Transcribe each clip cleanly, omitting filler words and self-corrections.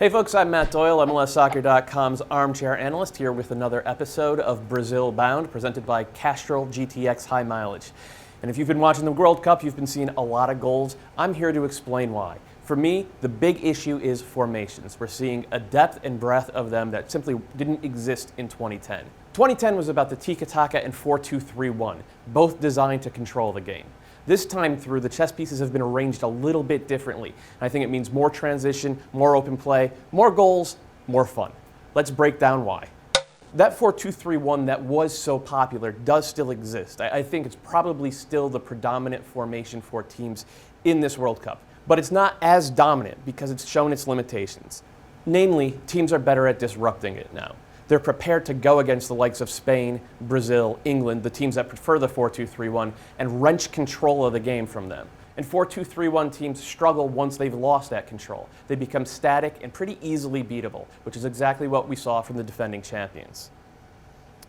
Hey folks, I'm Matt Doyle, MLSsoccer.com's Armchair Analyst, here with another episode of Brazil Bound, presented by Castrol GTX High Mileage. And if you've been watching the World Cup, you've been seeing a lot of goals. I'm here to explain why. For me, the big issue is formations. We're seeing a depth and breadth of them that simply didn't exist in 2010. 2010 was about the tiki-taka and 4-2-3-1, both designed to control the game. This time through, the chess pieces have been arranged a little bit differently. I think it means more transition, more open play, more goals, more fun. Let's break down why. That 4-2-3-1 that was so popular does still exist. I think it's probably still the predominant formation for teams in this World Cup. But it's not as dominant because it's shown its limitations. Namely, teams are better at disrupting it now. They're prepared to go against the likes of Spain, Brazil, England, the teams that prefer the 4-2-3-1, and wrench control of the game from them. And 4-2-3-1 teams struggle once they've lost that control. They become static and pretty easily beatable, which is exactly what we saw from the defending champions.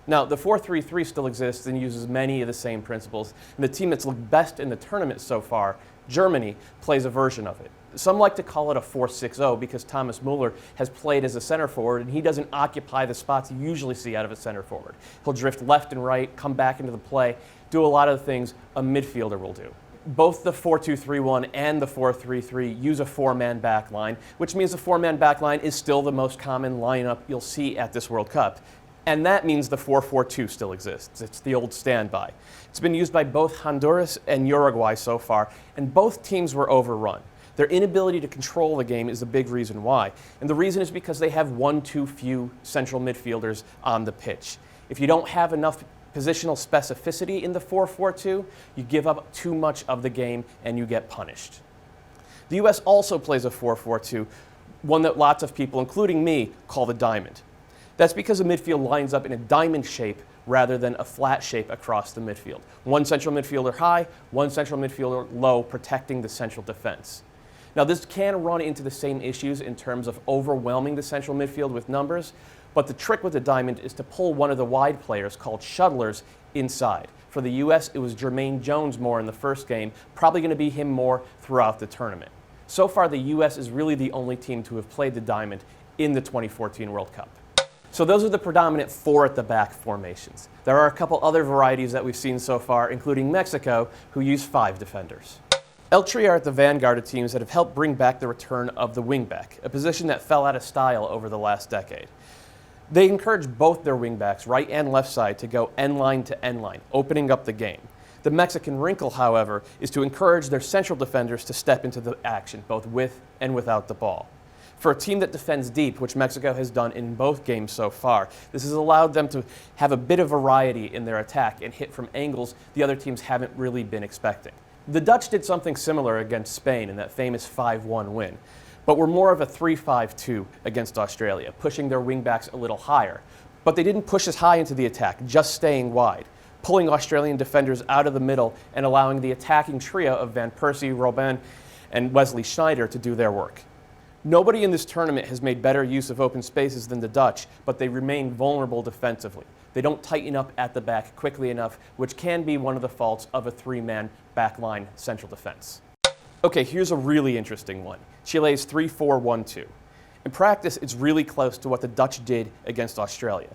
Now, the 4-3-3 still exists and uses many of the same principles, and the team that's looked best in the tournament so far, Germany, plays a version of it. Some like to call it a 4-6-0 because Thomas Müller has played as a center forward and he doesn't occupy the spots you usually see out of a center forward. He'll drift left and right, come back into the play, do a lot of the things a midfielder will do. Both the 4-2-3-1 and the 4-3-3 use a four-man back line, which means the four-man back line is still the most common lineup you'll see at this World Cup. And that means the 4-4-2 still exists. It's the old standby. It's been used by both Honduras and Uruguay so far, and both teams were overrun. Their inability to control the game is a big reason why. And the reason is because they have one too few central midfielders on the pitch. If you don't have enough positional specificity in the 4-4-2, you give up too much of the game and you get punished. The US also plays a 4-4-2, one that lots of people, including me, call the diamond. That's because the midfield lines up in a diamond shape rather than a flat shape across the midfield. One central midfielder high, one central midfielder low, protecting the central defense. Now, this can run into the same issues in terms of overwhelming the central midfield with numbers, but the trick with the diamond is to pull one of the wide players, called shuttlers, inside. For the US, it was Jermaine Jones more in the first game, probably going to be him more throughout the tournament. So far, the US is really the only team to have played the diamond in the 2014 World Cup. So those are the predominant four at the back formations. There are a couple other varieties that we've seen so far, including Mexico, who use 5 defenders. El Tri are at the vanguard of teams that have helped bring back the return of the wingback, a position that fell out of style over the last decade. They encourage both their wingbacks, right and left side, to go end line to end line, opening up the game. The Mexican wrinkle, however, is to encourage their central defenders to step into the action, both with and without the ball. For a team that defends deep, which Mexico has done in both games so far, this has allowed them to have a bit of variety in their attack and hit from angles the other teams haven't really been expecting. The Dutch did something similar against Spain in that famous 5-1 win, but were more of a 3-5-2 against Australia, pushing their wingbacks a little higher. But they didn't push as high into the attack, just staying wide, pulling Australian defenders out of the middle and allowing the attacking trio of Van Persie, Robben, and Wesley Sneijder to do their work. Nobody in this tournament has made better use of open spaces than the Dutch, but they remain vulnerable defensively. They don't tighten up at the back quickly enough, which can be one of the faults of a 3-man backline central defense. Okay, here's a really interesting one. Chile's 3-4-1-2. In practice, it's really close to what the Dutch did against Australia.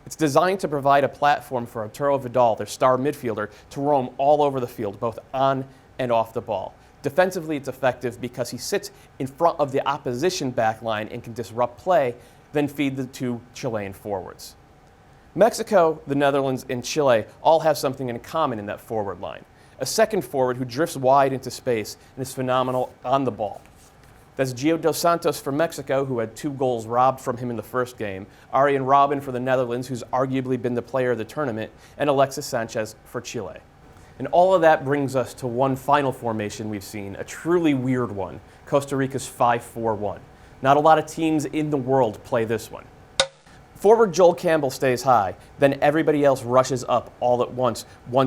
It's designed to provide a platform for Arturo Vidal, their star midfielder, to roam all over the field, both on and off the ball. Defensively, it's effective because he sits in front of the opposition backline and can disrupt play, then feed the two Chilean forwards. Mexico, the Netherlands, and Chile all have something in common in that forward line. A second forward who drifts wide into space and is phenomenal on the ball. That's Gio dos Santos for Mexico, who had 2 goals robbed from him in the first game, Arjen Robben for the Netherlands, who's arguably been the player of the tournament, and Alexis Sanchez for Chile. And all of that brings us to one final formation we've seen, a truly weird one, Costa Rica's 5-4-1. Not a lot of teams in the world play this one. Forward Joel Campbell stays high, then everybody else rushes up all at once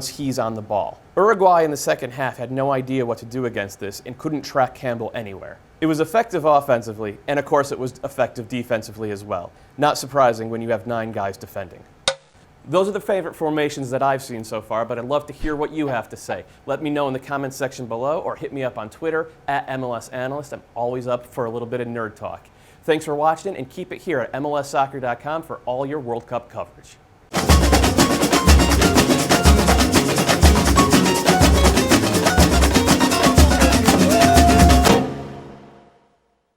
he's on the ball. Uruguay in the second half had no idea what to do against this and couldn't track Campbell anywhere. It was effective offensively, and of course it was effective defensively as well. Not surprising when you have 9 guys defending. Those are the favorite formations that I've seen so far, but I'd love to hear what you have to say. Let me know in the comments section below or hit me up on Twitter @MLS Analyst. I'm always up for a little bit of nerd talk. Thanks for watching, and keep it here at MLSsoccer.com for all your World Cup coverage.